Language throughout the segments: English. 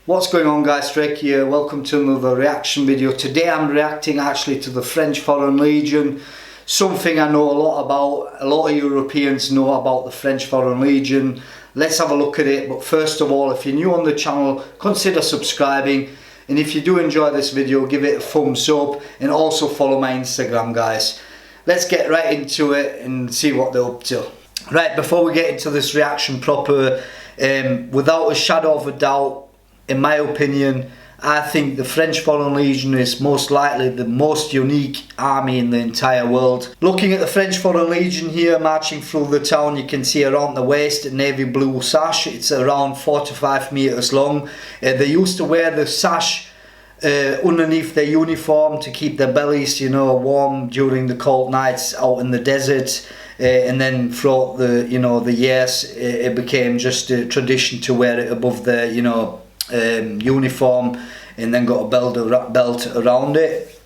What's going on, guys? Drakey here. Welcome to another reaction video. Today I'm reacting actually to the French Foreign Legion. Something I know a lot about. A lot of Europeans know about the French Foreign Legion. Let's have a look at it. But first of all, if you're new on the channel, consider subscribing. And if you do enjoy this video, give it a thumbs up. And also follow my Instagram, guys. Let's get right into it and see what they're up to. Right, before we get into this reaction proper, without a shadow of a doubt, in my opinion, I think the French Foreign Legion is most likely the most unique army in the entire world. Looking at the French Foreign Legion here marching through the town, you can see around the waist a navy blue sash. It's around 4 to 5 meters long. They used to wear the sash underneath their uniform to keep their bellies, you know, warm during the cold nights out in the desert. And then throughout the, the years, it became just a tradition to wear it above their, uniform, and then got a belt around it.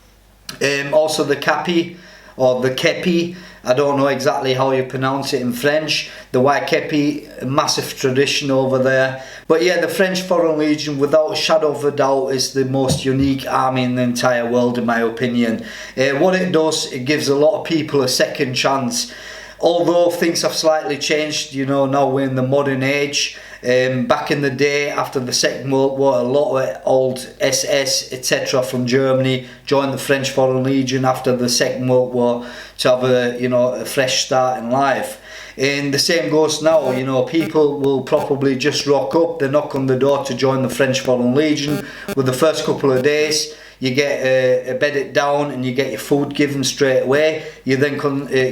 Also the capi, or the kepi, I don't know exactly how you pronounce it in French. The white kepi, a massive tradition over there. But yeah, the French Foreign Legion, without a shadow of a doubt, is the most unique army in the entire world, in my opinion. What it does, it gives a lot of people a second chance. Although things have slightly changed, now we're in the modern age. Back in the day, after the Second World War, a lot of old SS, etc. from Germany joined the French Foreign Legion after the Second World War to have a fresh start in life. And the same goes now, people will probably just rock up, they knock on the door to join the French Foreign Legion. With the first couple of days, you get bedded down and you get your food given straight away. You then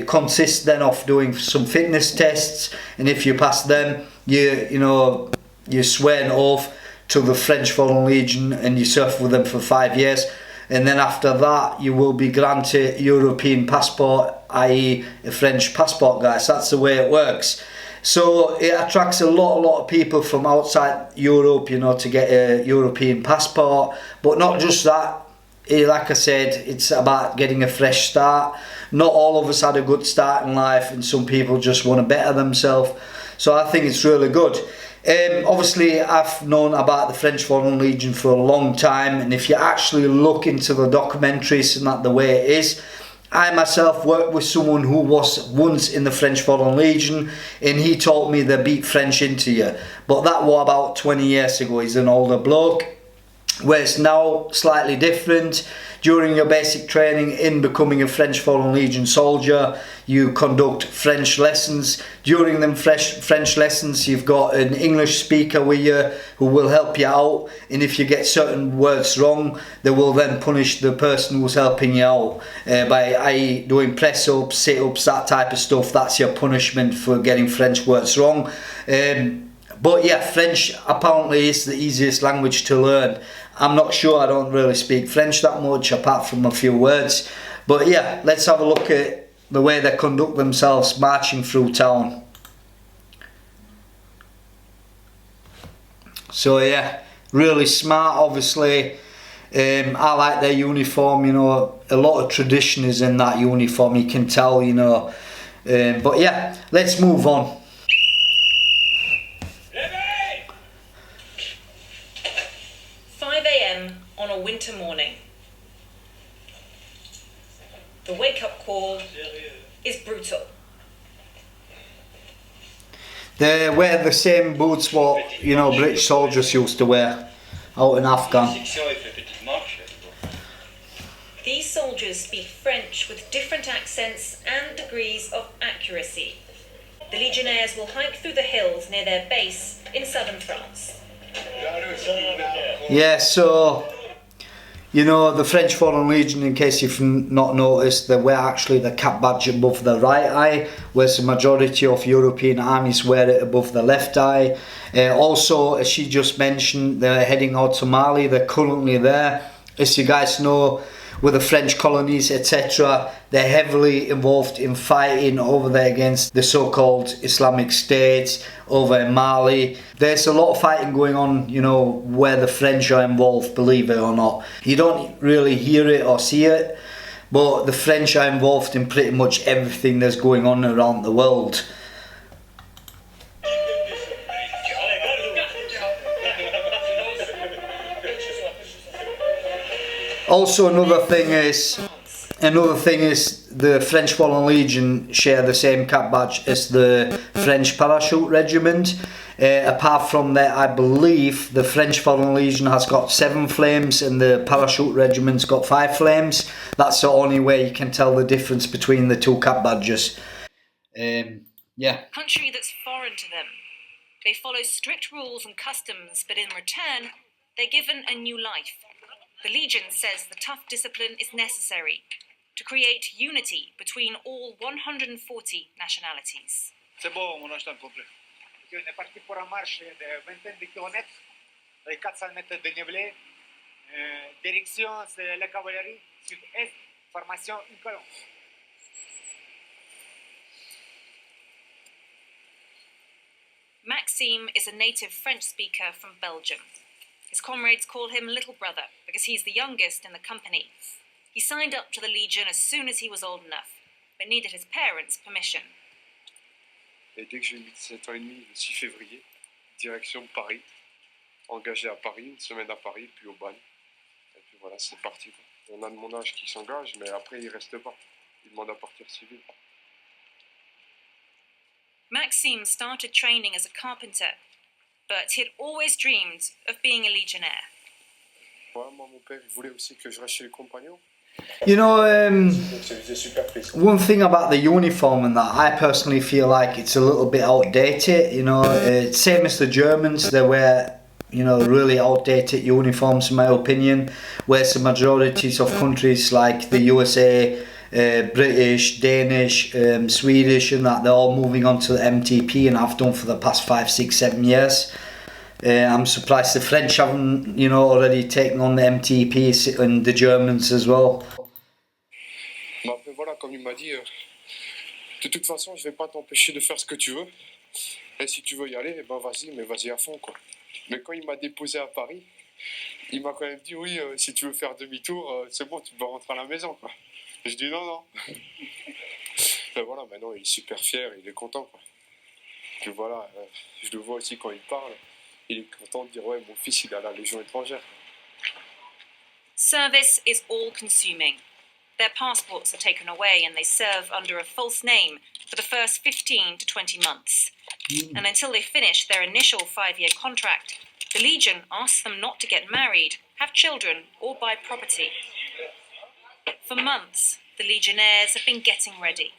consist then of doing some fitness tests, and if you pass them, you swear an oath to the French Foreign Legion and you serve with them for 5 years. And then after that, you will be granted European passport, i.e. a French passport, guys. That's the way it works. So it attracts a lot of people from outside Europe, to get a European passport. But not just that, like I said, it's about getting a fresh start. Not all of us had a good start in life, and some people just want to better themselves. So I think it's really good. Obviously, I've known about the French Foreign Legion for a long time, and if you actually look into the documentaries and that the way it is, I myself worked with someone who was once in the French Foreign Legion, and he told me they beat French into you. But that was about 20 years ago. He's an older bloke. Where it's now slightly different. During your basic training in becoming a French Foreign Legion soldier, you conduct French lessons. During them French lessons, you've got an English speaker with you who will help you out, and if you get certain words wrong, they will then punish the person who's helping you out by doing press-ups, sit-ups, that type of stuff. That's your punishment for getting French words wrong. But yeah, French apparently is the easiest language to learn. I'm not sure, I don't really speak French that much apart from a few words. But yeah, let's have a look at the way they conduct themselves marching through town. So yeah, really smart, obviously. I like their uniform, a lot of tradition is in that uniform, you can tell, but yeah, let's move on. 5 a.m. on a winter morning. The wake-up call is brutal. They wear the same boots what, British soldiers used to wear out in Afghan. These soldiers speak French with different accents and degrees of accuracy. The Legionnaires will hike through the hills near their base in southern France. Yeah, so, the French Foreign Legion, in case you've not noticed, they wear actually the cap badge above the right eye, whereas the majority of European armies wear it above the left eye. Also, as she just mentioned, they're heading out to Mali. They're currently there. As you guys know, with the French colonies, etc., they're heavily involved in fighting over there against the so-called Islamic State over in Mali. There's a lot of fighting going on, where the French are involved, believe it or not. You don't really hear it or see it, but the French are involved in pretty much everything that's going on around the world. Also, another thing is the French Foreign Legion share the same cap badge as the French Parachute Regiment. Apart from that, I believe the French Foreign Legion has got 7 flames and the Parachute Regiment's got 5 flames. That's the only way you can tell the difference between the 2 cap badges. Yeah. Country that's foreign to them. They follow strict rules and customs, but in return, they're given a new life. The Legion says the tough discipline is necessary to create unity between all 140 nationalities. C'est bon, mon instant complet. On est parti pour une marche de 20 de kilomètres, avec 400 mètres de dénivelé. Direction, c'est la cavalerie, sud-est, formation, une colonne. Maxime is a native French speaker from Belgium. His comrades call him Little Brother because he's the youngest in the company. He signed up to the Legion as soon as he was old enough, but needed his parents' permission. Et dès que j'ai eu 17 ans et demi, le 6 février, direction Paris, engagé à Paris, une semaine à Paris, puis au Ban. Et puis voilà, c'est parti. On a de mon âge qui s'engage, mais après, il reste pas. Il demande à partir civil. Maxime started training as a carpenter, but he'd always dreamed of being a legionnaire. Ouais, moi, mon père, il voulait aussi que je reste chez les compagnons. You know, Donc, ça faisait super triste. one thing about the uniform and that, I personally feel like it's a little bit outdated. You know, same as the Germans, they wear, you know, really outdated uniforms in my opinion, whereas the majorities of countries like the USA, British, Danish, Swedish and that, they're all moving on to the MTP and have done for the past 5, 6, 7 years. I'm surprised the French haven't, you know, already taken on the MTP and the Germans as well. Mais après, voilà, comme il m'a dit, de toute façon, je vais pas t'empêcher de faire ce que tu veux. Et si tu veux y aller, eh ben vas-y, mais vas-y à fond, quoi. Mais quand il m'a déposé à Paris, il m'a quand même dit, oui, si tu veux faire demi-tour, c'est bon, tu peux rentrer à la maison, quoi. Et je dis non, non. Ben voilà, maintenant, il est super fier, il est content, quoi. Puis voilà, je le vois aussi quand il parle. Il est content de dire, ouais, mon fils, il est à la Légion étrangère. Service is all-consuming. Their passports are taken away and they serve under a false name for the first 15 to 20 months. And until they finish their initial 5-year contract, the Legion asks them not to get married, have children, or buy property. For months, the Legionnaires have been getting ready.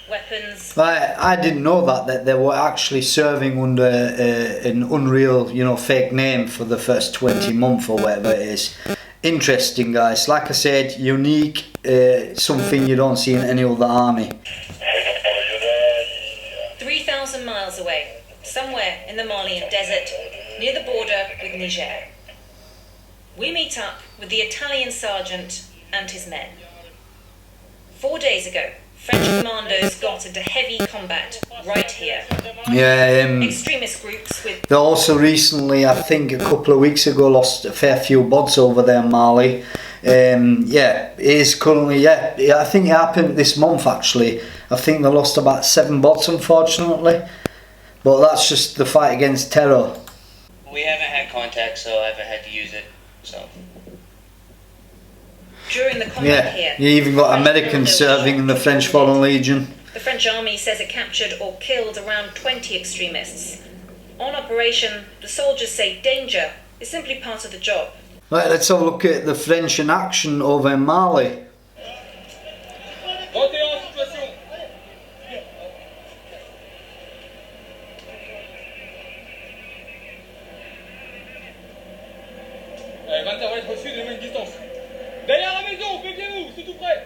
Weapons. I didn't know that they were actually serving under an unreal, you know, fake name for the first 20 months or whatever it is. Interesting, guys. Like I said, unique, something you don't see in any other army. 3,000 miles away, somewhere in the Malian desert, near the border with Niger. We meet up with the Italian sergeant and his men. 4 days ago, French commandos got into heavy combat right here. Yeah, Extremist groups with... they also recently, I think a couple of weeks ago, lost a fair few bods over there in Mali. Yeah, it is currently, I think it happened this month actually. I think they lost about 7 bods unfortunately. But that's just the fight against terror. We haven't had contact, so I haven't had to use it, so... During the combat here, You even got Americans serving in the French Foreign Legion. The French army says it captured or killed around 20 extremists. On operation, the soldiers say danger is simply part of the job. Right, let's have a look at the French in action over in Mali. Derrière la maison, méfiez-vous, c'est tout près.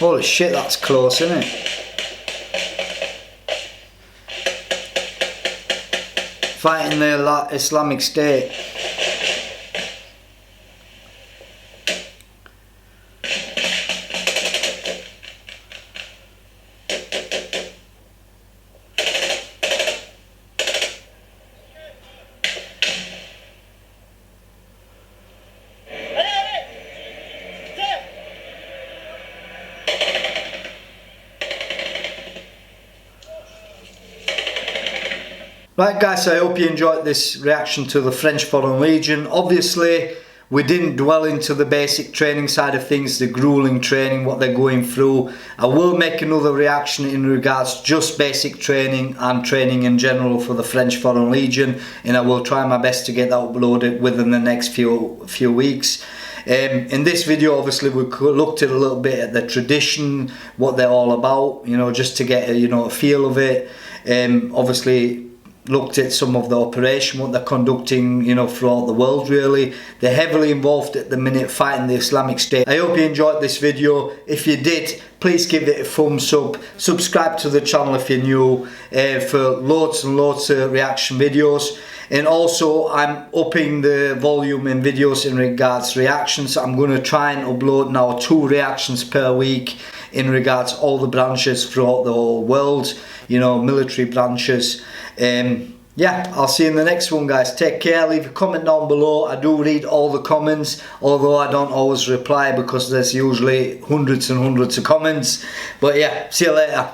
Holy shit, that's close, isn't it? Fighting the Islamic State. Right guys, so I hope you enjoyed this reaction to the French Foreign Legion. Obviously, we didn't dwell into the basic training side of things, the grueling training, what they're going through. I will make another reaction in regards just basic training and training in general for the French Foreign Legion, and I will try my best to get that uploaded within the next few weeks. In this video, obviously, we looked at a little bit at the tradition, what they're all about, you know, just to get a feel of it. Obviously, looked at some of the operation, what they're conducting, throughout the world really. They're heavily involved at the minute fighting the Islamic State. I hope you enjoyed this video. If you did, please give it a thumbs up. Subscribe to the channel if you're new for loads and loads of reaction videos. And also, I'm upping the volume in videos in regards to reactions. I'm going to try and upload now 2 reactions per week in regards to all the branches throughout the whole world, military branches. Yeah, I'll see you in the next one, guys. Take care. Leave a comment down below. I do read all the comments, although I don't always reply because there's usually hundreds and hundreds of comments. But yeah, see you later.